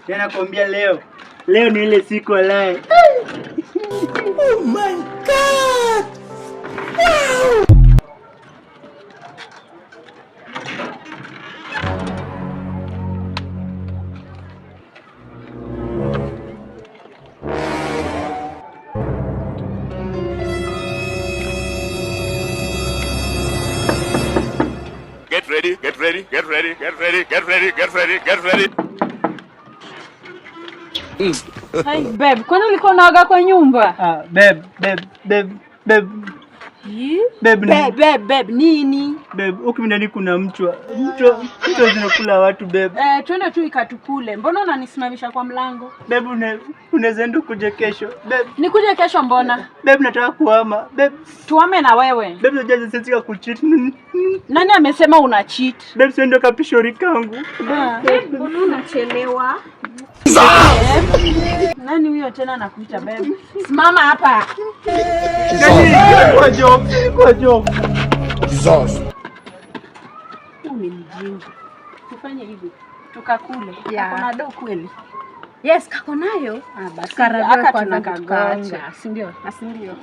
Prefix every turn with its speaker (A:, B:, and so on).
A: nakwambia leo ni ile siku alaye. Oh my God! Wow!
B: Get ready.
C: Hey, babe, kwani ulikuwa unaoga kwa nyumba?
A: Babe,
C: nini?
A: Babe, huku ndani kuna mchwa zinakula watu babe.
C: Twende tu ikatukule. Mbona unanisimamisha kwa mlango?
A: Babe, unaweza enda kuja kesho. Babe,
C: nikuje kesho mbona?
A: Babe, nataka kuhama. Babe,
C: tuame na wewe.
A: Babe, unajua sisi ka kucheat.
C: Nani amesema una cheat?
A: Babe, sio ndo kapishori kangu.
C: Mbona unachelewa? Nani huyo tena anakuita babe? Simama hapa.
A: Kwa job.
B: Jesus.
C: Ni mjinga. Tufanye hivi. Tukakule. Kuna do kweli?
D: Yes, kako nayo.
C: Basi karajua kwa tunakagonga. Si ndio?
D: Si ndio?